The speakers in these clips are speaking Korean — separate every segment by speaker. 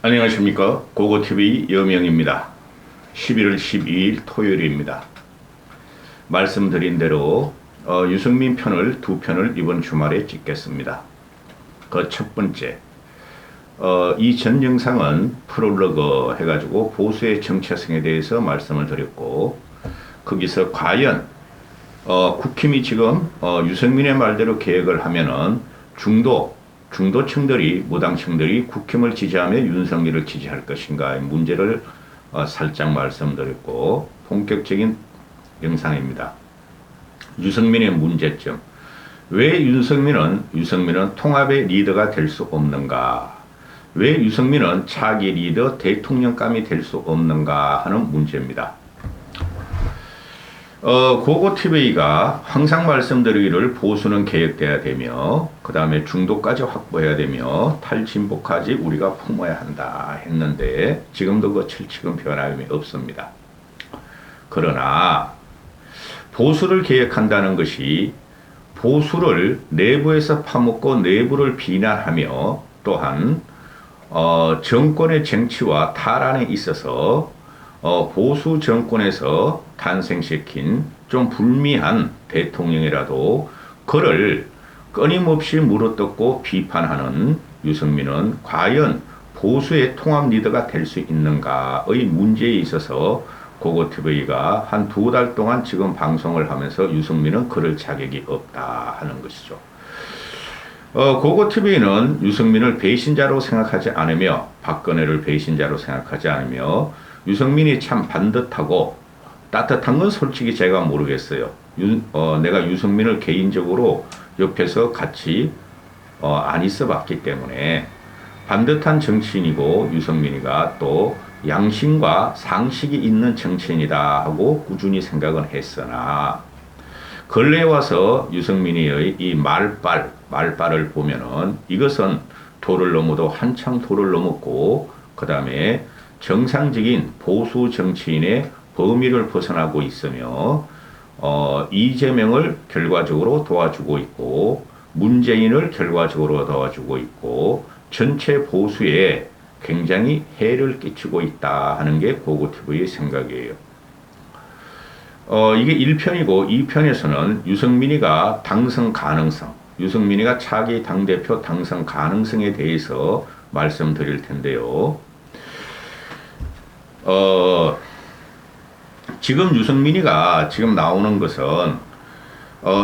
Speaker 1: 안녕하십니까. 고고TV 여명입니다. 11월 12일 토요일입니다. 말씀드린 대로 유승민 편을 두 편을 이번 주말에 찍겠습니다. 그 첫 번째, 이 전 영상은 프롤로그 해가지고 보수의 정체성에 대해서 말씀을 드렸고, 거기서 과연 국힘이 지금 유승민의 말대로 계획을 하면은 중도층들이, 무당층들이 국힘을 지지하며 윤석열을 지지할 것인가의 문제를 살짝 말씀드렸고, 본격적인 영상입니다. 유승민의 문제점. 왜 유승민은 통합의 리더가 될 수 없는가? 왜 유승민은 차기 리더 대통령감이 될 수 없는가 하는 문제입니다. 고고TV가 항상 말씀드리기를 보수는 개혁돼야 되며, 그 다음에 중도까지 확보해야 되며, 탈진보까지 우리가 품어야 한다 했는데, 지금도 그 철칙은 변함이 없습니다. 그러나 보수를 개혁한다는 것이 보수를 내부에서 파먹고 내부를 비난하며, 또한 정권의 정치와 탈환에 있어서 보수 정권에서 탄생시킨 좀 불미한 대통령이라도 그를 끊임없이 물어뜯고 비판하는 유승민은 과연 보수의 통합 리더가 될 수 있는가의 문제에 있어서 고고TV가 한 2달 동안 지금 방송을 하면서 유승민은 그럴 자격이 없다 하는 것이죠. 고고TV는 유승민을 배신자로 생각하지 않으며, 박근혜를 배신자로 생각하지 않으며, 유승민이 참 반듯하고 따뜻한 건 솔직히 제가 모르겠어요. 내가 유승민을 개인적으로 옆에서 같이 안 있어 봤기 때문에 반듯한 정치인이고, 유승민이가 또 양심과 상식이 있는 정치인이다 하고 꾸준히 생각은 했으나, 근래에 와서 유승민의 이 말빨을 보면은 이것은 도를 넘어도 한창 도를 넘었고, 그 다음에 정상적인 보수 정치인의 범위를 벗어나고 있으며, 이재명을 결과적으로 도와주고 있고, 문재인을 결과적으로 도와주고 있고, 전체 보수에 굉장히 해를 끼치고 있다 하는 게 고고TV의 생각이에요. 이게 1편이고 2편에서는 유승민이가 당선 가능성, 유승민이가 차기 당대표 당선 가능성에 대해서 말씀드릴 텐데요. 지금 유승민이가 지금 나오는 것은,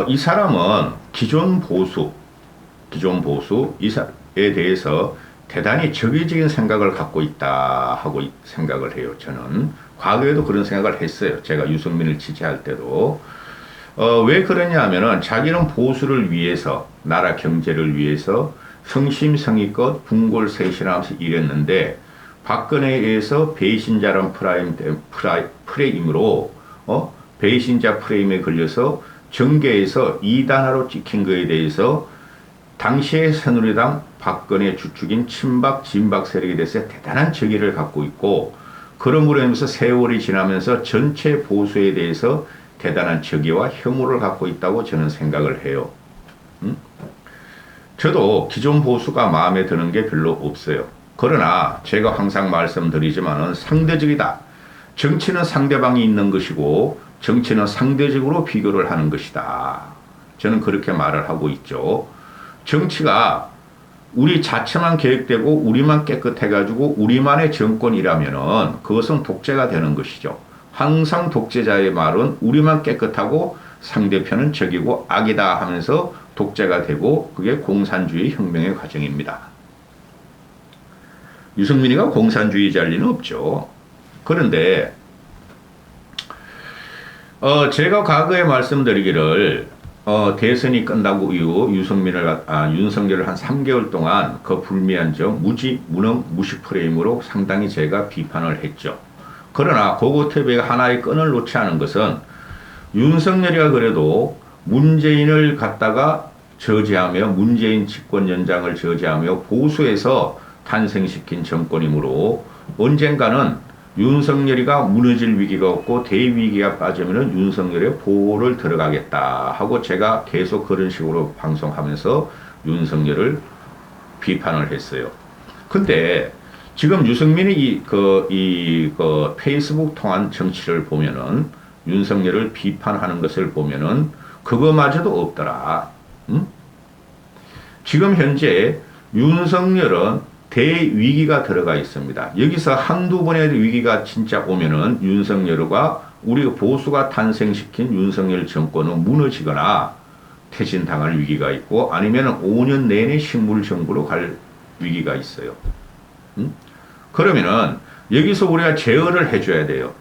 Speaker 1: 이 사람은 기존 보수, 이에 대해서 대단히 적의적인 생각을 갖고 있다 하고 생각을 해요. 저는 과거에도 그런 생각을 했어요. 제가 유승민을 지지할 때도. 왜 그러냐 하면은 자기는 보수를 위해서, 나라 경제를 위해서 성심성의껏 분골쇄신하면서 일했는데, 박근혜에 의해서 배신자란 프레임으로 배신자 프레임에 걸려서 정계에서 이단화로 찍힌 것에 대해서 당시의 새누리당 박근혜 주축인 친박 진박 세력에 대해서 대단한 적의를 갖고 있고, 그러므로 인해서 세월이 지나면서 전체 보수에 대해서 대단한 적의와 혐오를 갖고 있다고 저는 생각을 해요. 저도 기존 보수가 마음에 드는 게 별로 없어요. 그러나 제가 항상 말씀드리지만은 상대적이다. 정치는 상대방이 있는 것이고, 정치는 상대적으로 비교를 하는 것이다. 저는 그렇게 말을 하고 있죠. 정치가 우리 자체만 계획되고 우리만 깨끗해가지고 우리만의 정권이라면은 그것은 독재가 되는 것이죠. 항상 독재자의 말은 우리만 깨끗하고 상대편은 적이고 악이다 하면서 독재가 되고, 그게 공산주의 혁명의 과정입니다. 유승민이가 공산주의자일 리는 없죠. 그런데 제가 과거에 말씀드리기를, 대선이 끝나고 이후 윤석열을 한 3개월 동안 그 불미한 점, 무능, 무시 프레임으로 상당히 제가 비판을 했죠. 그러나 고고TV가 하나의 끈을 놓지 않은 것은, 윤석열이가 그래도 문재인을 갖다가 저지하며, 문재인 집권 연장을 저지하며 보수에서 탄생시킨 정권이므로 언젠가는 윤석열이가 무너질 위기가 없고 대위기가 빠지면은 윤석열의 보호를 들어가겠다 하고 제가 계속 그런 식으로 방송하면서 윤석열을 비판을 했어요. 근데 지금 유승민이 그 페이스북 통한 정치를 보면은 윤석열을 비판하는 것을 보면은 그거마저도 없더라. 응? 지금 현재 윤석열은 대위기가 들어가 있습니다. 여기서 한두 번의 위기가 진짜 오면은 윤석열과 우리 보수가 탄생시킨 윤석열 정권은 무너지거나 퇴진당할 위기가 있고 아니면 5년 내내 식물정부로 갈 위기가 있어요. 응? 그러면은 여기서 우리가 제어를 해줘야 돼요.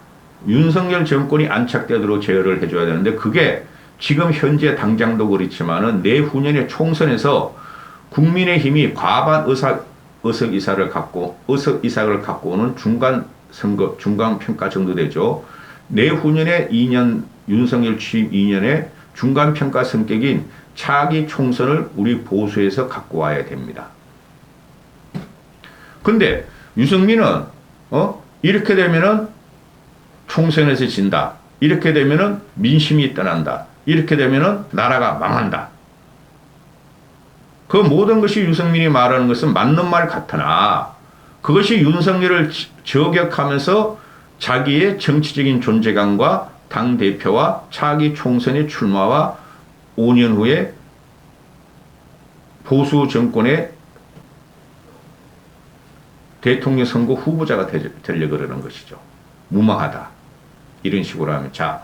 Speaker 1: 윤석열 정권이 안착되도록 제어를 해줘야 되는데 그게 지금 현재 당장도 그렇지만은 내후년의 총선에서 국민의힘이 과반 의석 이사를 갖고 오는 중간 선거, 중간 평가 정도 되죠. 내후년에 2년 윤석열 취임 2년에 중간 평가 성격인 차기 총선을 우리 보수에서 갖고 와야 됩니다. 근데 유승민은 이렇게 되면은 총선에서 진다. 이렇게 되면은 민심이 떠난다. 이렇게 되면은 나라가 망한다. 그 모든 것이 유승민이 말하는 것은 맞는 말 같으나 그것이 윤석열을 저격하면서 자기의 정치적인 존재감과 당대표와 차기 총선의 출마와 5년 후에 보수 정권의 대통령 선거 후보자가 되려고 그러는 것이죠. 무망하다. 이런 식으로 하면. 자,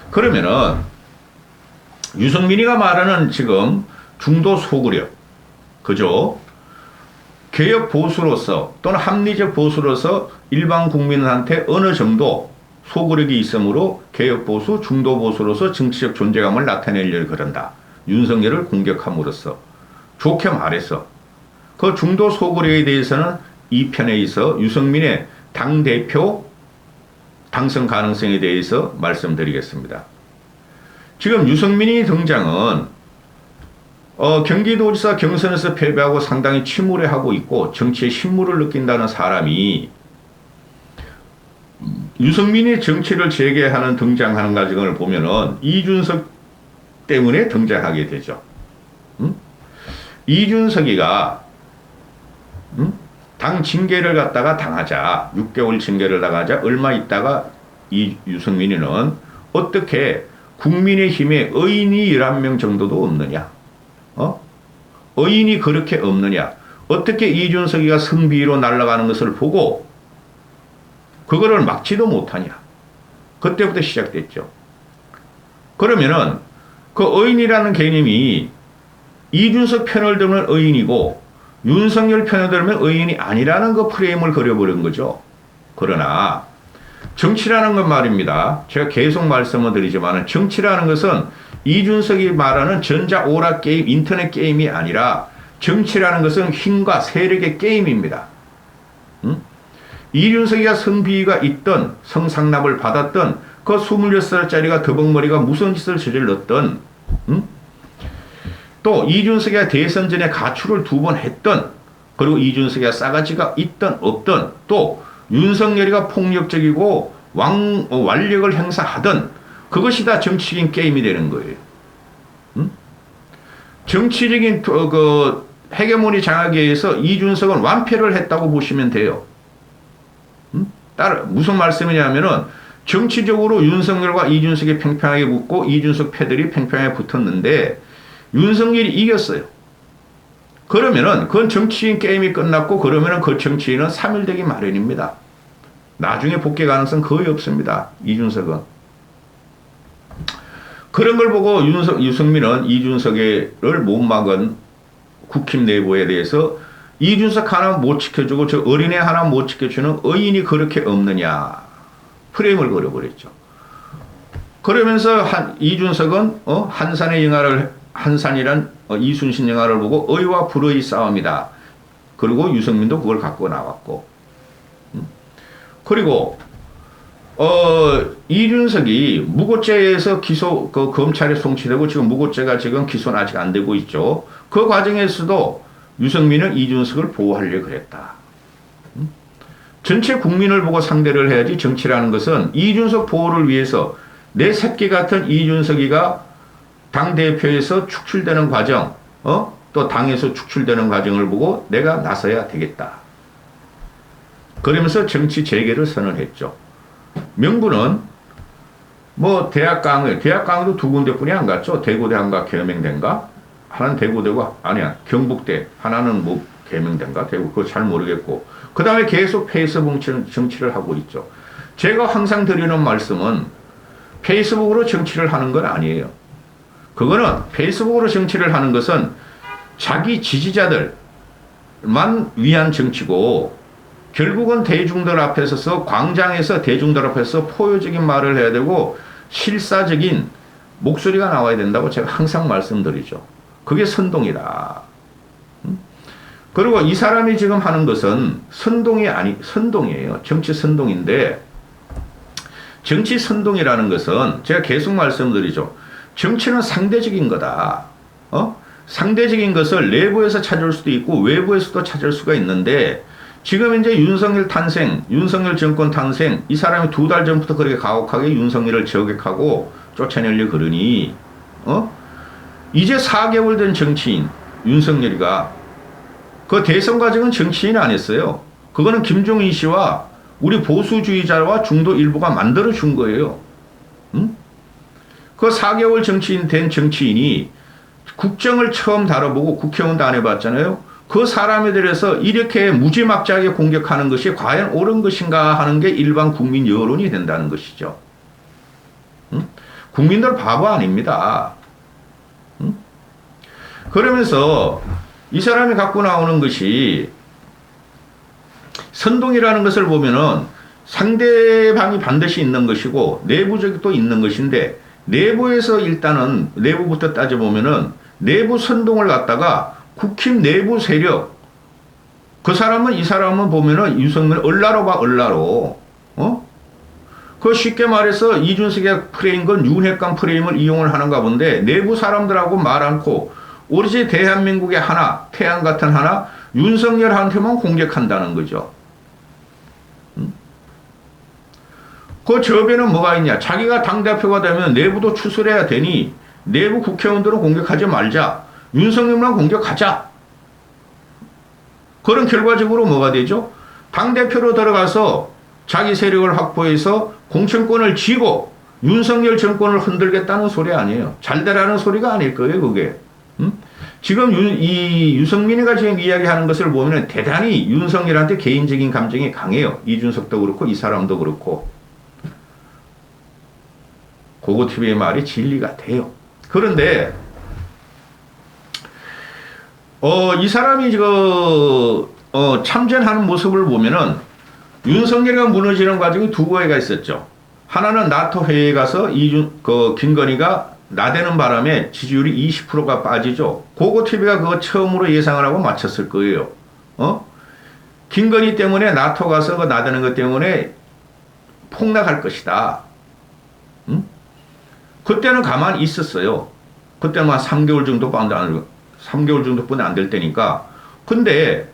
Speaker 1: 그러면은 유승민이가 말하는 지금 중도 소구력, 그죠? 개혁 보수로서 또는 합리적 보수로서 일반 국민한테 어느 정도 소구력이 있으므로 개혁 보수, 중도 보수로서 정치적 존재감을 나타내려고 그런다. 윤석열을 공격함으로써. 좋게 말해서. 그 중도 소구력에 대해서는 이 편에 있어 유승민의 당대표 당선 가능성에 대해서 말씀드리겠습니다. 지금 유승민이 등장은 경기도지사 경선에서 패배하고 상당히 침울해하고 있고 정치에 신물을 느낀다는 사람이 유승민이 정치를 재개하는 등장하는 과정을 보면은 이준석 때문에 등장하게 되죠. 이준석이가 당 징계를 갖다가 당하자 6개월 징계를 당하자 얼마 있다가 이 유승민이는 어떻게 국민의힘에 의인이 11명 정도도 없느냐? 의인이 그렇게 없느냐? 어떻게 이준석이가 승비로 날아가는 것을 보고 그거를 막지도 못하냐? 그때부터 시작됐죠. 그러면은 그 의인이라는 개념이 이준석 편을 들면 의인이고 윤석열 편을 들면 의인이 아니라는 그 프레임을 그려버린 거죠. 그러나 정치라는 건 말입니다. 제가 계속 말씀을 드리지만 정치라는 것은 이준석이 말하는 전자오락 게임, 인터넷 게임이 아니라 정치라는 것은 힘과 세력의 게임입니다. 이준석이가 성비위가 있던 성상납을 받았던 그 26살짜리가 더벅머리가 무슨 짓을 저질렀던 또 이준석이가 대선 전에 가출을 2번 했던 그리고 이준석이가 싸가지가 있던 없던 또 윤석열이가 폭력적이고 완력을 행사하던 그것이 다 정치적인 게임이 되는 거예요. 정치적인 그 헤게모니 장악에 의해서 이준석은 완패를 했다고 보시면 돼요. 무슨 말씀이냐면은 정치적으로 윤석열과 이준석이 팽팽하게 붙고 이준석 패들이 팽팽하게 붙었는데 윤석열이 이겼어요. 그러면은 그건 정치인 게임이 끝났고 그러면은 그 정치인은 3일 되기 마련입니다. 나중에 복귀 가능성 거의 없습니다. 이준석은. 그런 걸 보고 유승민은 이준석을 못 막은 국힘 내부에 대해서 이준석 하나 못 지켜주고 저 어린애 하나 못 지켜주는 의인이 그렇게 없느냐 프레임을 걸어버렸죠. 그러면서 이준석은 한산의 영화를 한산이란 이순신 영화를 보고 의와 불의의 싸움이다. 그리고 유승민도 그걸 갖고 나왔고 그리고 이준석이 무고죄에서 검찰에 송치되고 지금 무고죄가 지금 기소는 아직 안 되고 있죠. 그 과정에서도 유승민은 이준석을 보호하려고 그랬다. 전체 국민을 보고 상대를 해야지 정치라는 것은 이준석 보호를 위해서 내 새끼 같은 이준석이가 당대표에서 축출되는 과정, 또 당에서 축출되는 과정을 보고 내가 나서야 되겠다. 그러면서 정치 재개를 선언했죠. 명분은 뭐 대학 강의도 두 군데뿐이 안 갔죠. 대구대학과 개명된가? 하나는 대구대고 아니야 경북대, 하나는 뭐 개명된가? 대구 그거 잘 모르겠고 그 다음에 계속 페이스북 정치를 하고 있죠. 제가 항상 드리는 말씀은 페이스북으로 정치를 하는 건 아니에요. 그거는 페이스북으로 정치를 하는 것은 자기 지지자들만 위한 정치고 결국은 대중들 앞에 서서 광장에서 대중들 앞에서 포효적인 말을 해야 되고 실사적인 목소리가 나와야 된다고 제가 항상 말씀드리죠. 그게 선동이다. 그리고 이 사람이 지금 하는 것은 선동이에요. 정치 선동인데 정치 선동이라는 것은 제가 계속 말씀드리죠. 정치는 상대적인 거다. 상대적인 것을 내부에서 찾을 수도 있고 외부에서도 찾을 수가 있는데 지금 이제 윤석열 탄생, 윤석열 정권 탄생, 이 사람이 2달 전부터 그렇게 가혹하게 윤석열을 저격하고 쫓아내려 그러니, 이제 4개월 된 정치인, 윤석열이가 그 대선 과정은 정치인이 안 했어요. 그거는 김종인 씨와 우리 보수주의자와 중도 일부가 만들어준 거예요. 그 4개월 정치인 된 정치인이 국정을 처음 다뤄보고 국회의원도 안 해봤잖아요. 그 사람에 대해서 이렇게 무지막지하게 공격하는 것이 과연 옳은 것인가 하는 게 일반 국민 여론이 된다는 것이죠. 국민들 바보 아닙니다. 그러면서 이 사람이 갖고 나오는 것이 선동이라는 것을 보면은 상대방이 반드시 있는 것이고 내부적도 있는 것인데 내부에서 일단은 내부부터 따져보면은 내부 선동을 갖다가 국힘 내부 세력 그 사람은 이 사람은 보면은 윤석열 얼라로 봐 얼라로 그 쉽게 말해서 이준석의 프레임 건 윤핵관 프레임을 이용을 하는가 본데 내부 사람들하고 말 않고 오로지 대한민국의 하나 태양 같은 하나 윤석열한테만 공격한다는 거죠. 그 저변은 뭐가 있냐. 자기가 당대표가 되면 내부도 추스려야 되니 내부 국회의원들은 공격하지 말자. 윤석열만 공격하자. 그런 결과적으로 뭐가 되죠? 당대표로 들어가서 자기 세력을 확보해서 공천권을 쥐고 윤석열 정권을 흔들겠다는 소리 아니에요. 잘 되라는 소리가 아닐 거예요, 그게. 지금 이 유승민이가 지금 이야기하는 것을 보면 대단히 윤석열한테 개인적인 감정이 강해요. 이준석도 그렇고 이 사람도 그렇고. 고고TV의 말이 진리가 돼요. 그런데 이 사람이 참전하는 모습을 보면은 윤석열이가 무너지는 과정이 두 가지가 있었죠. 하나는 나토 회의에 가서 김건희가 나대는 바람에 지지율이 20%가 빠지죠. 고고TV가 그거 처음으로 예상을 하고 맞췄을 거예요. 김건희 때문에 나토 가서 그 나대는 것 때문에 폭락할 것이다. 그때는 가만히 있었어요. 그때는 한 3개월 정도밖에 안 될 때니까. 근데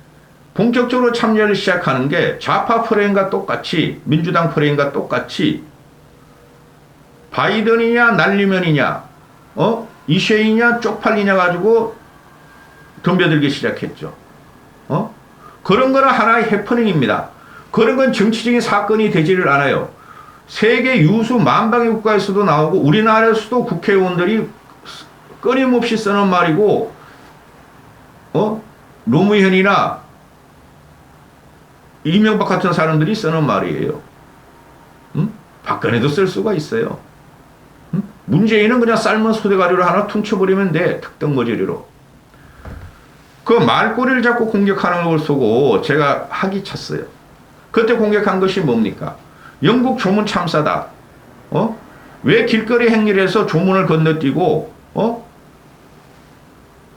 Speaker 1: 본격적으로 참여를 시작하는 게 좌파 프레임과 똑같이 민주당 프레임과 똑같이 바이든이냐 날리면이냐 이쉐이냐 쪽팔리냐 가지고 덤벼들기 시작했죠. 그런 거는 하나의 해프닝입니다. 그런 건 정치적인 사건이 되지를 않아요. 세계 유수 만방의 국가에서도 나오고 우리나라에서도 국회의원들이 끊임없이 쓰는 말이고 노무현이나 이명박 같은 사람들이 쓰는 말이에요. 박근혜도 쓸 수가 있어요. 문재인은 그냥 삶은 소대가리로 하나 퉁쳐버리면 돼. 특등 머저리로. 그 말꼬리를 잡고 공격하는 걸 쓰고 제가 학이 찼어요. 그때 공격한 것이 뭡니까? 영국 조문 참사다. 왜 길거리 행위를 해서 조문을 건너뛰고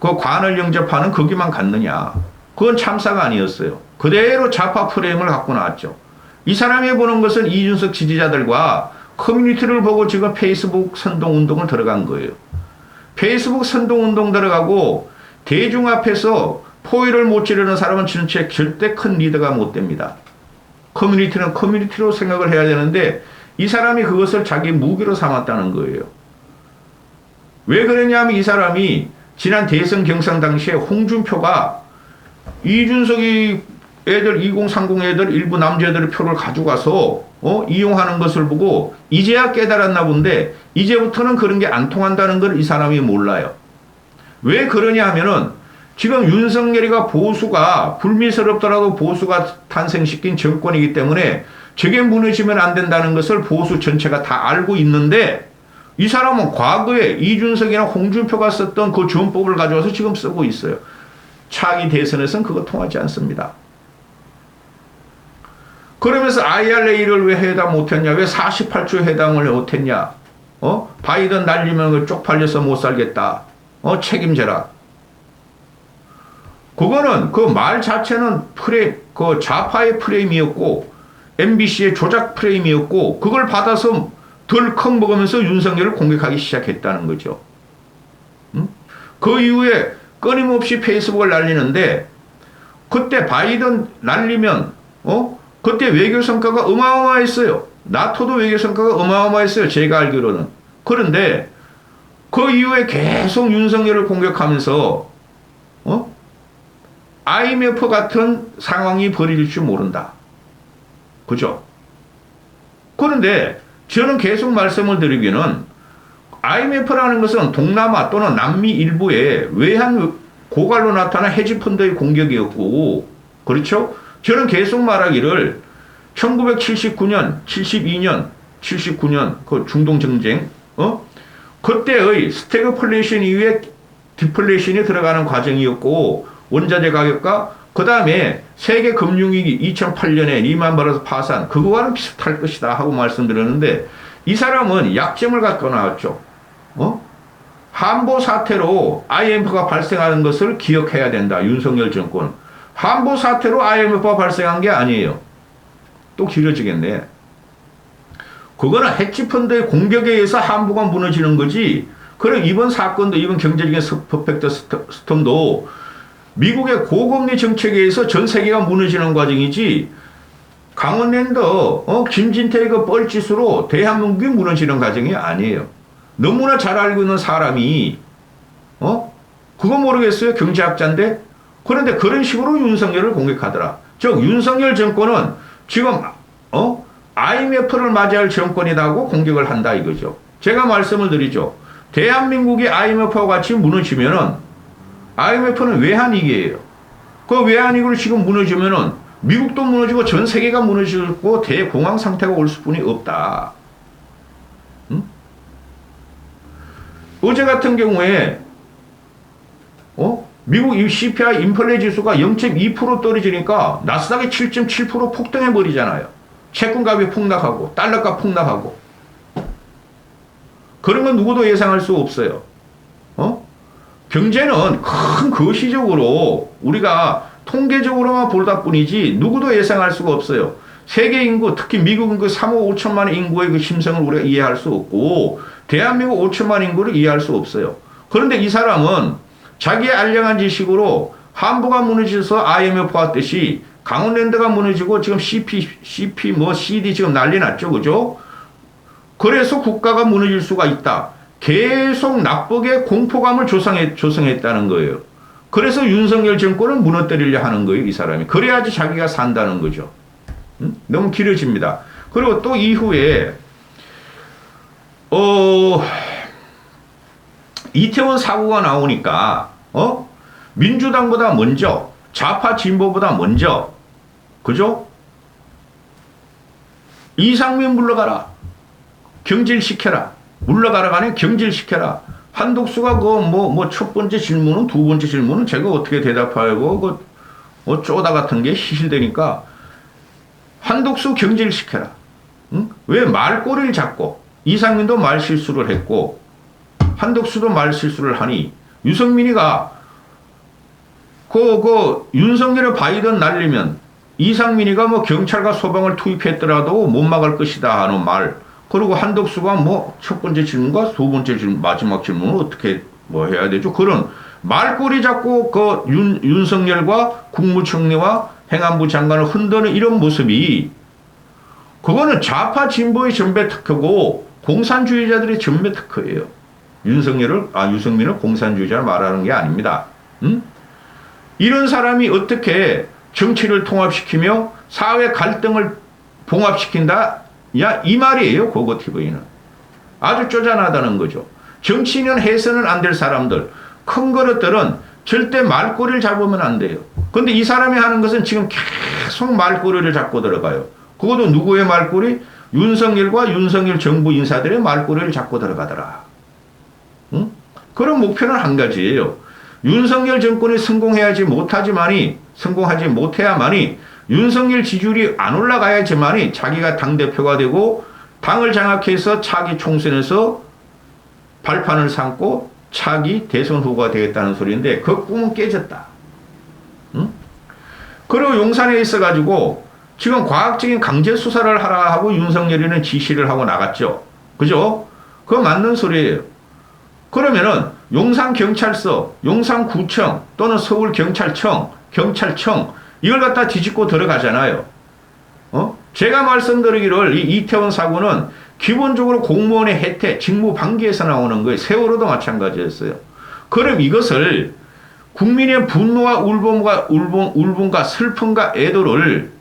Speaker 1: 그 관을 영접하는 거기만 갔느냐. 그건 참사가 아니었어요. 그대로 좌파 프레임을 갖고 나왔죠. 이 사람이 보는 것은 이준석 지지자들과 커뮤니티를 보고 지금 페이스북 선동운동을 들어간 거예요. 페이스북 선동운동 들어가고 대중 앞에서 포위를 못 지르는 사람은 진짜 절대 큰 리더가 못 됩니다. 커뮤니티는 커뮤니티로 생각을 해야 되는데 이 사람이 그것을 자기 무기로 삼았다는 거예요. 왜 그러냐면 이 사람이 지난 대선 경선 당시에 홍준표가 이준석이 애들 2030 애들 일부 남자애들의 표를 가져가서 이용하는 것을 보고 이제야 깨달았나 본데 이제부터는 그런 게 안 통한다는 걸 이 사람이 몰라요. 왜 그러냐 하면은 지금 윤석열이가 보수가 불미스럽더라도 보수가 탄생시킨 정권이기 때문에 저게 무너지면 안 된다는 것을 보수 전체가 다 알고 있는데 이 사람은 과거에 이준석이나 홍준표가 썼던 그 전법을 가져와서 지금 쓰고 있어요. 차기 대선에서는 그거 통하지 않습니다. 그러면서 IRA를 왜 해당 못했냐? 왜 48조 해당을 못했냐? 바이든 날리면 쪽팔려서 못 살겠다. 책임져라. 그거는 그 말 자체는 그 좌파의 프레임이었고 MBC의 조작 프레임이었고 그걸 받아서 덜컥 먹으면서 윤석열을 공격하기 시작했다는 거죠. 그 이후에 끊임없이 페이스북을 날리는데 그때 바이든 날리면 그때 외교 성과가 어마어마했어요. 나토도 외교 성과가 어마어마했어요. 제가 알기로는. 그런데 그 이후에 계속 윤석열을 공격하면서 IMF 같은 상황이 벌어질 줄 모른다. 그죠? 그런데 저는 계속 말씀을 드리기는 IMF라는 것은 동남아 또는 남미 일부의 외환 고갈로 나타난 헤지펀드의 공격이었고, 그렇죠? 저는 계속 말하기를 1979년, 72년, 79년 그 중동 정쟁, 그때의 스태그플레이션 이후에 디플레이션이 들어가는 과정이었고 원자재 가격과 그 다음에 세계 금융위기 2008년에 리만 브라더스 파산 그거와는 비슷할 것이다 하고 말씀드렸는데 이 사람은 약점을 갖고 나왔죠. 한보 사태로 IMF가 발생하는 것을 기억해야 된다. 윤석열 정권. 한보 사태로 IMF가 발생한 게 아니에요. 또 길어지겠네. 그거는 헤지펀드의 공격에 의해서 한보가 무너지는 거지. 그럼 이번 사건도 이번 경제적인 퍼펙트 스톰도 미국의 고금리 정책에 의해서 전 세계가 무너지는 과정이지 강원랜드 김진태의 그 뻘짓으로 대한민국이 무너지는 과정이 아니에요. 너무나 잘 알고 있는 사람이 그거 모르겠어요. 경제학자인데. 그런데 그런 식으로 윤석열을 공격하더라. 즉 윤석열 정권은 지금 IMF를 맞이할 정권이라고 공격을 한다 이거죠. 제가 말씀을 드리죠. 대한민국이 IMF와 같이 무너지면은 IMF는 외환위기예요. 그 외환위기를 지금 무너지면은 미국도 무너지고 전 세계가 무너지고 대공황 상태가 올 수뿐이 없다. 어제 같은 경우에 미국 이 CPI 인플레 지수가 0.2% 떨어지니까 나스닥이 7.7% 폭등해 버리잖아요. 채권값이 폭락하고 달러값 폭락하고 그런 건 누구도 예상할 수 없어요. 경제는 큰 거시적으로 우리가 통계적으로만 보다 뿐이지 누구도 예상할 수가 없어요. 세계 인구 특히 미국 인구 3억 5천만 인구의 그 심성을 우리가 이해할 수 없고 대한민국 5천만 인구를 이해할 수 없어요. 그런데 이 사람은 자기의 알량한 지식으로 한보가 무너져서 IMF가 왔듯이 강원랜드가 무너지고 지금 CP 뭐 CD 지금 난리 났죠. 그죠? 그래서 국가가 무너질 수가 있다. 계속 나쁘게 공포감을 조성했다는 거예요. 그래서 윤석열 정권을 무너뜨리려 하는 거예요. 이 사람이. 그래야지 자기가 산다는 거죠. 너무 길어집니다. 그리고 또 이후에 이태원 사고가 나오니까 민주당보다 먼저 좌파 진보보다 먼저 그죠? 이상민 물러가라. 경질시켜라. 물러가라가 아니라 경질시켜라. 한독수가 첫 번째 질문은 두 번째 질문은 제가 어떻게 대답하고 쪼다 같은 게 희실되니까 한독수 경질시켜라. 왜 말꼬리를 잡고 이상민도 말 실수를 했고 한독수도 말 실수를 하니 유승민이가 윤석열의 바이든 날리면 이상민이가 경찰과 소방을 투입했더라도 못 막을 것이다 하는 말. 그리고 한덕수가 첫 번째 질문과 두 번째 질문, 마지막 질문은 어떻게 해야 되죠? 그런 말꼬리 잡고 윤석열과 국무총리와 행안부 장관을 흔드는 이런 모습이 그거는 좌파 진보의 전배 특허고 공산주의자들의 전배 특허예요. 유승민을 공산주의자를 말하는 게 아닙니다. 이런 사람이 어떻게 정치를 통합시키며 사회 갈등을 봉합시킨다. 야, 이 말이에요. 고고TV는. 아주 쪼잔하다는 거죠. 정치인은 해서는 안 될 사람들, 큰 그릇들은 절대 말꼬리를 잡으면 안 돼요. 근데 이 사람이 하는 것은 지금 계속 말꼬리를 잡고 들어가요. 그것도 누구의 말꼬리? 윤석열과 윤석열 정부 인사들의 말꼬리를 잡고 들어가더라. 응? 그런 목표는 한 가지예요. 윤석열 정권이 성공하지 못해야만이 윤석열 지지율이 안 올라가야지만이 자기가 당대표가 되고 당을 장악해서 차기 총선에서 발판을 삼고 차기 대선 후보가 되겠다는 소리인데 그 꿈은 깨졌다. 응? 그리고 용산에 있어가지고 지금 과학적인 강제 수사를 하라 하고 윤석열이는 지시를 하고 나갔죠. 그죠? 그거 맞는 소리예요. 그러면은 용산경찰서, 용산구청 또는 서울경찰청, 경찰청 이걸 갖다 뒤집고 들어가잖아요. 제가 말씀드리기를 이 이태원 사고는 기본적으로 공무원의 혜택, 직무 방기에서 나오는 거예요. 세월호도 마찬가지였어요. 그럼 이것을 국민의 분노와 울분과 슬픔과 애도를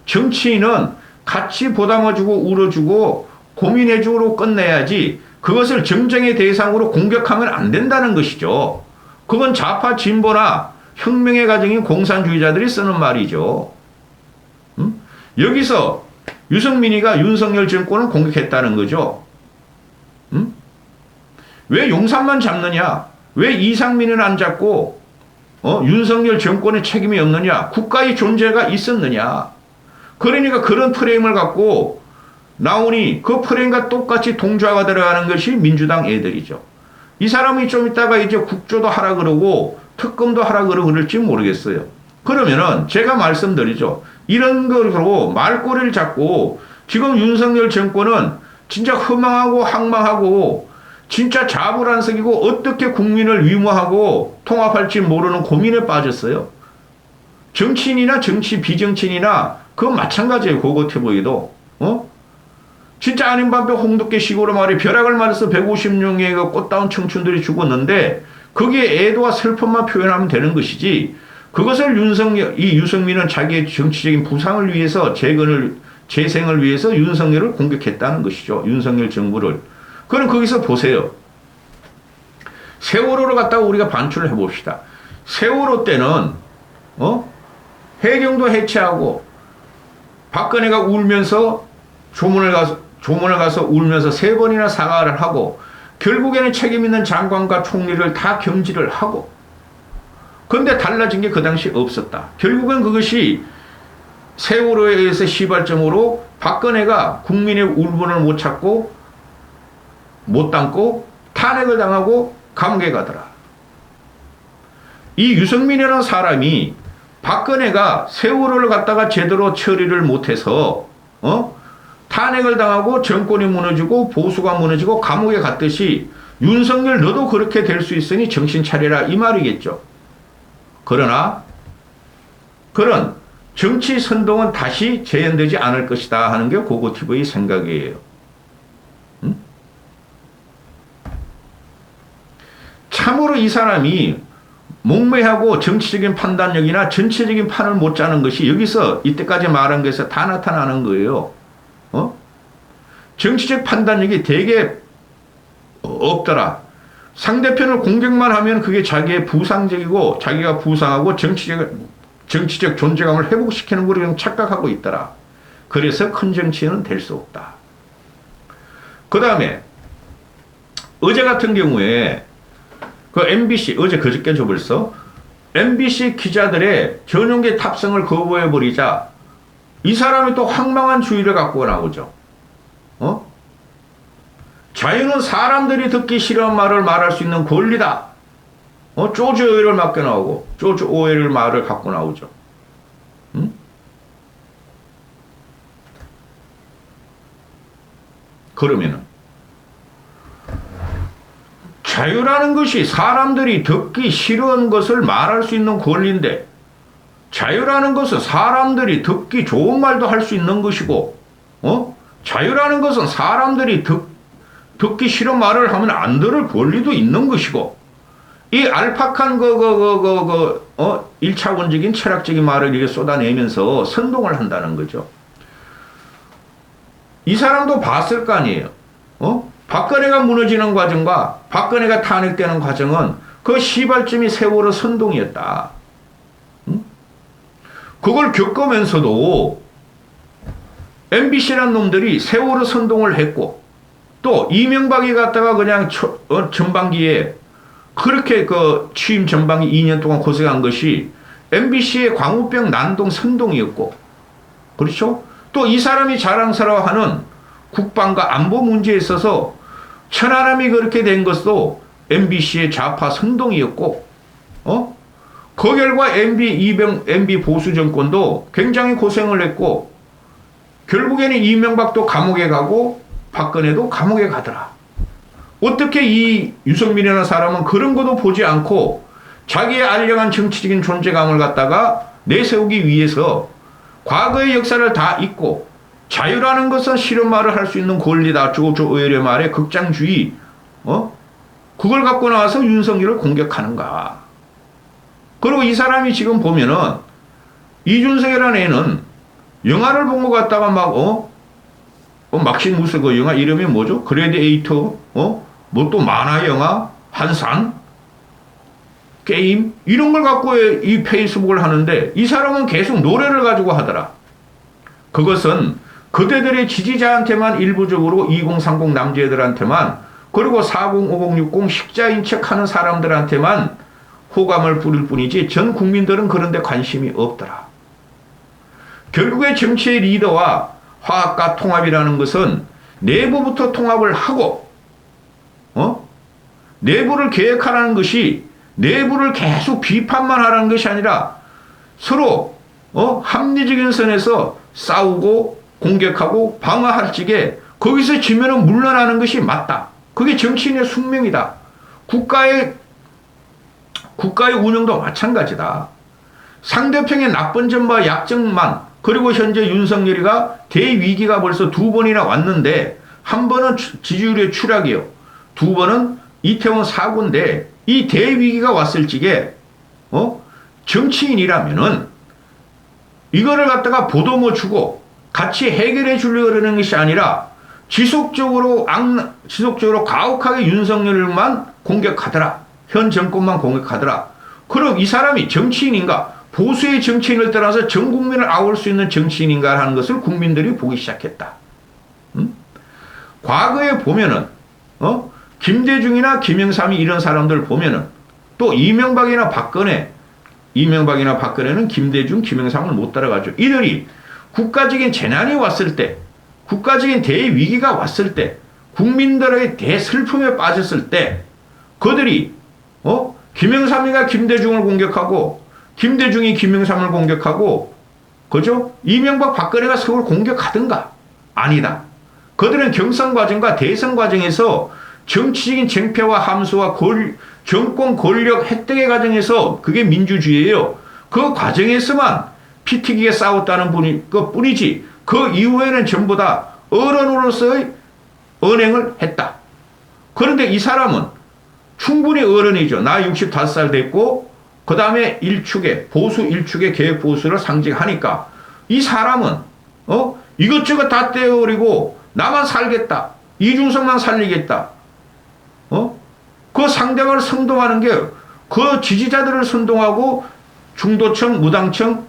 Speaker 1: 정치인은 같이 보담아주고 울어주고 고민해주고 끝내야지 그것을 정쟁의 대상으로 공격하면 안 된다는 것이죠. 그건 좌파 진보나 혁명의 가정인 공산주의자들이 쓰는 말이죠. 여기서 유승민이가 윤석열 정권을 공격했다는 거죠. 왜 용산만 잡느냐? 왜 이상민은 안 잡고 윤석열 정권의 책임이 없느냐? 국가의 존재가 있었느냐? 그러니까 그런 프레임을 갖고 나오니 그 프레임과 똑같이 동조화가 들어가는 것이 민주당 애들이죠. 이 사람이 좀 이따가 이제 국조도 하라 그러고 특검도 하라 그러고 그럴지 모르겠어요. 그러면은 제가 말씀드리죠. 이런 걸로 말꼬리를 잡고 지금 윤석열 정권은 진짜 허망하고 항망하고 진짜 자불안석이고 어떻게 국민을 위무하고 통합할지 모르는 고민에 빠졌어요. 정치인이나 정치 비정치인이나 그건 마찬가지예요. 고고TV도. 진짜 아닌 밤에 홍두깨 시골로 말이 벼락을 맞아서 150명의 그 꽃다운 청춘들이 죽었는데 거기에 애도와 슬픔만 표현하면 되는 것이지 그것을 유승민은 자기의 정치적인 부상을 위해서 재생을 위해서 윤석열을 공격했다는 것이죠. 윤석열 정부를. 그럼 거기서 보세요. 세월호를 갖다가 우리가 반출을 해봅시다. 세월호 때는 해경도 해체하고 박근혜가 울면서 조문을 가서 울면서 3번이나 사과를 하고 결국에는 책임 있는 장관과 총리를 다 경질을 하고 그런데 달라진 게 그 당시 없었다. 결국은 그것이 세월호에 의해서 시발점으로 박근혜가 국민의 울분을 못 참고 못 담고 탄핵을 당하고 감옥에 가더라. 이 유승민이라는 사람이 박근혜가 세월호를 갖다가 제대로 처리를 못해서 탄핵을 당하고 정권이 무너지고 보수가 무너지고 감옥에 갔듯이 윤석열 너도 그렇게 될 수 있으니 정신 차려라 이 말이겠죠. 그러나 그런 정치 선동은 다시 재현되지 않을 것이다 하는 게 고고TV 생각이에요. 참으로 이 사람이 목매하고 정치적인 판단력이나 전체적인 판을 못 짜는 것이 여기서 이때까지 말한 것에서 다 나타나는 거예요. 정치적 판단력이 되게 없더라. 상대편을 공격만 하면 그게 자기의 부상적이고 자기가 부상하고 정치적 존재감을 회복시키는 걸 그냥 착각하고 있더라. 그래서 큰 정치인은 될 수 없다. 그 다음에 어제 같은 경우에 그 MBC 어제 그저께죠 벌써 MBC 기자들의 전용기 탑승을 거부해버리자 이 사람이 또 황망한 주의를 갖고 나오죠. 자유는 사람들이 듣기 싫은 말을 말할 수 있는 권리다. 조지 오웰을 맡겨 나오고 조지 오웰을 말을 갖고 나오죠. 그러면은 자유라는 것이 사람들이 듣기 싫은 것을 말할 수 있는 권리인데 자유라는 것은 사람들이 듣기 좋은 말도 할 수 있는 것이고 자유라는 것은 사람들이 듣기 싫은 말을 하면 안 들을 권리도 있는 것이고 이 알팍한 1차원적인 철학적인 말을 이렇게 쏟아내면서 선동을 한다는 거죠. 이 사람도 봤을 거 아니에요. 박근혜가 무너지는 과정과 박근혜가 탄핵되는 과정은 그 시발점이 세월호 선동이었다. 그걸 겪으면서도 MBC란 놈들이 세월호 선동을 했고 또 이명박이 갔다가 그냥 전반기에 그렇게 그 취임 전반기 2년 동안 고생한 것이 MBC의 광우병 난동 선동이었고 그렇죠? 또 이 사람이 자랑스러워하는 국방과 안보 문제에 있어서 천안함이 그렇게 된 것도 MBC의 좌파 선동이었고 그 결과 MB 보수 정권도 굉장히 고생을 했고 결국에는 이명박도 감옥에 가고 박근혜도 감옥에 가더라. 어떻게 이 유승민이라는 사람은 그런 것도 보지 않고 자기의 알량한 정치적인 존재감을 갖다가 내세우기 위해서 과거의 역사를 다 잊고 자유라는 것은 싫은 말을 할 수 있는 권리다. 조조 의열의 말에 극장주의 그걸 갖고 나와서 윤석열을 공격하는가. 그리고 이 사람이 지금 보면은 이준석이라는 애는 영화를 본 것 같다가 막신 무슨 그 영화 이름이 뭐죠? 그레디에이터 뭐 또 만화 영화 한산 게임 이런 걸 갖고 이 페이스북을 하는데 이 사람은 계속 노래를 가지고 하더라. 그것은 그대들의 지지자한테만 일부적으로 2030 남자애들한테만 그리고 40, 50, 60 식자인 척하는 사람들한테만 호감을 부릴 뿐이지 전 국민들은 그런데 관심이 없더라. 결국에 정치의 리더와 화합과 통합이라는 것은 내부부터 통합을 하고 내부를 계획하라는 것이 내부를 계속 비판만 하라는 것이 아니라 서로 합리적인 선에서 싸우고 공격하고 방어할 적에 거기서 지면은 물러나는 것이 맞다. 그게 정치인의 숙명이다. 국가의 운영도 마찬가지다. 상대편의 나쁜 점과 약점만 그리고 현재 윤석열이가 대위기가 벌써 2번이나 왔는데 한 번은 지지율의 추락이요. 2번은 이태원 사고인데 이 대위기가 왔을 적에 정치인이라면은 이거를 갖다가 보도모 주고 같이 해결해 주려고 그러는 것이 아니라 지속적으로 가혹하게 윤석열만 공격하더라. 현 정권만 공격하더라. 그럼 이 사람이 정치인인가? 보수의 정치인을 떠나서 전 국민을 아울 수 있는 정치인인가 하는 것을 국민들이 보기 시작했다. 과거에 보면은 김대중이나 김영삼이 이런 사람들 보면은 또 이명박이나 박근혜는 김대중, 김영삼을 못 따라가죠. 이들이 국가적인 재난이 왔을 때, 국가적인 대위기가 왔을 때, 국민들의 대슬픔에 빠졌을 때, 그들이 김영삼이가 김대중을 공격하고, 김대중이 김영삼을 공격하고, 그죠? 이명박, 박근혜가 서울 공격하든가? 아니다. 그들은 경선 과정과 대선 과정에서 정치적인 쟁패와 함수와 정권 권력 획득의 과정에서 그게 민주주의예요. 그 과정에서만 피 튀기게 싸웠다는 뿐이지 그 이후에는 전부 다 어른으로서의 언행을 했다. 그런데 이 사람은 충분히 어른이죠. 나 65살 됐고 그 다음에 보수 일축의 개혁 보수를 상징하니까 이 사람은 이것저것 다 떼어버리고 나만 살겠다. 이준석만 살리겠다. 그 상대방을 선동하는 게 그 지지자들을 선동하고 중도층, 무당층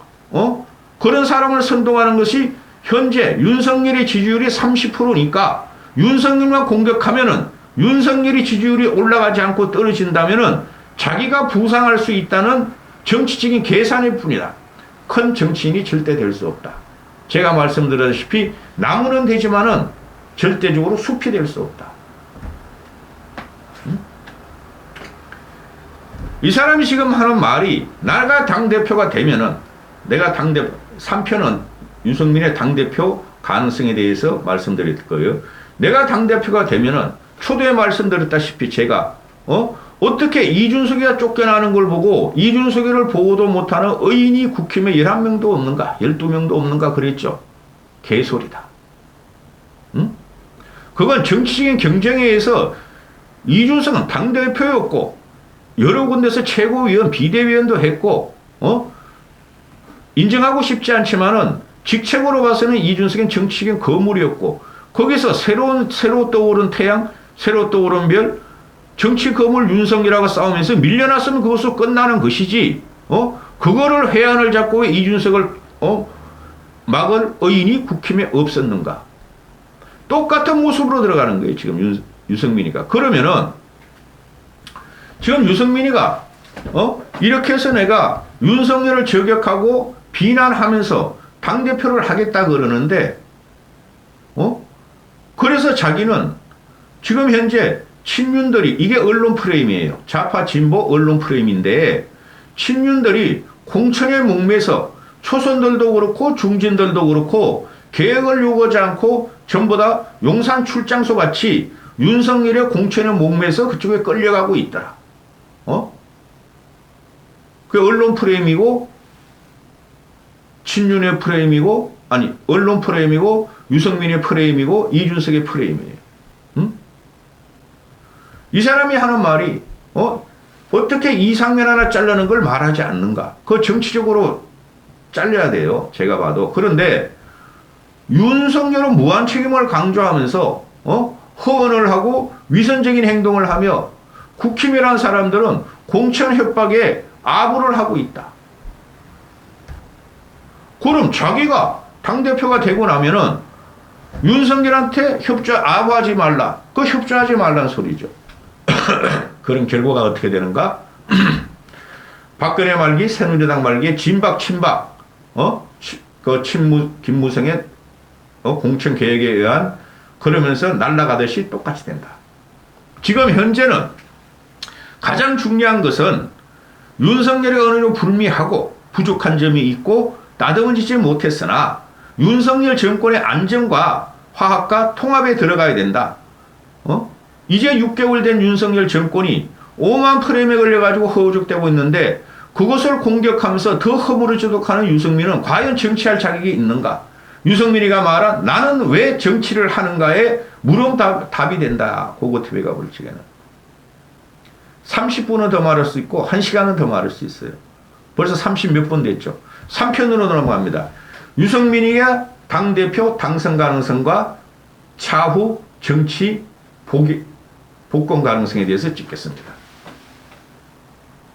Speaker 1: 그런 사람을 선동하는 것이 현재 윤석열의 지지율이 30%니까 윤석열만 공격하면은 윤석열이 지지율이 올라가지 않고 떨어진다면은 자기가 부상할 수 있다는 정치적인 계산일 뿐이다. 큰 정치인이 절대 될 수 없다. 제가 말씀드렸다시피 나무는 되지만은 절대적으로 숲이 될 수 없다. 이 사람이 지금 하는 말이 내가 당대표가 되면은 3편은 유승민의 당대표 가능성에 대해서 말씀드릴 거예요. 내가 당대표가 되면은 초대에 말씀드렸다시피 제가 어떻게 이준석이가 쫓겨나는 걸 보고 이준석이를 보고도 못하는 의인이 국힘에 11명도 없는가 12명도 없는가 그랬죠. 개소리다. 그건 정치적인 경쟁에 의해서 이준석은 당대표였고 여러 군데서 최고위원, 비대위원도 했고, 인정하고 싶지 않지만은 직책으로 봐서는 이준석은 정치적인 거물이었고, 거기서 새로 떠오른 태양, 새로 떠오른 별, 정치 거물 윤석열하고 싸우면서 밀려났으면 그것으로 끝나는 것이지, 그거를 해안을 잡고 왜 이준석을, 막을 의인이 국힘에 없었는가? 똑같은 모습으로 들어가는 거예요, 지금 유승민이가. 그러면은, 지금 유승민이가, 이렇게 해서 내가 윤석열을 저격하고 비난하면서 당대표를 하겠다 그러는데, 그래서 자기는 지금 현재 친윤들이, 이게 언론 프레임이에요. 좌파 진보 언론 프레임인데, 친윤들이 공천에 목매서 초선들도 그렇고 중진들도 그렇고 개혁을 요구하지 않고 전부 다 용산 출장소 같이 윤석열의 공천에 목매서 그쪽에 끌려가고 있더라. 그 언론 프레임이고, 친윤의 프레임이고, 아니, 언론 프레임이고, 유승민의 프레임이고, 이준석의 프레임이에요. 응? 이 사람이 하는 말이, 어떻게 이상면 하나 자르는 걸 말하지 않는가? 그거 정치적으로 잘려야 돼요. 제가 봐도. 그런데, 윤석열은 무한 책임을 강조하면서, 허언을 하고 위선적인 행동을 하며, 국힘이라는 사람들은 공천 협박에 아부를 하고 있다. 그럼 자기가 당대표가 되고 나면은 윤석열한테 아부하지 말라. 그 협조하지 말라는 소리죠. 그런 결과가 어떻게 되는가? 박근혜 말기, 새누리당 말기, 진박, 친박, 김무성의 공천 계획에 의한 그러면서 날아가듯이 똑같이 된다. 지금 현재는 가장 중요한 것은 윤석열이 어느 정도 불미하고 부족한 점이 있고 나듬어지지 못했으나 윤석열 정권의 안정과 화합과 통합에 들어가야 된다. 이제 6개월 된 윤석열 정권이 오만 프레임에 걸려가지고 허우적대고 있는데 그것을 공격하면서 더 허물어지도록 하는 유승민은 과연 정치할 자격이 있는가? 유승민이가 말한 나는 왜 정치를 하는가에 답이 된다. 고고TV가 볼 적에는. 30분은 더 말할 수 있고 1시간은 더 말할 수 있어요. 벌써 30 몇 분 됐죠. 3편으로 넘어갑니다. 유승민이가 당대표 당선 가능성과 차후 정치 복권 가능성에 대해서 찍겠습니다.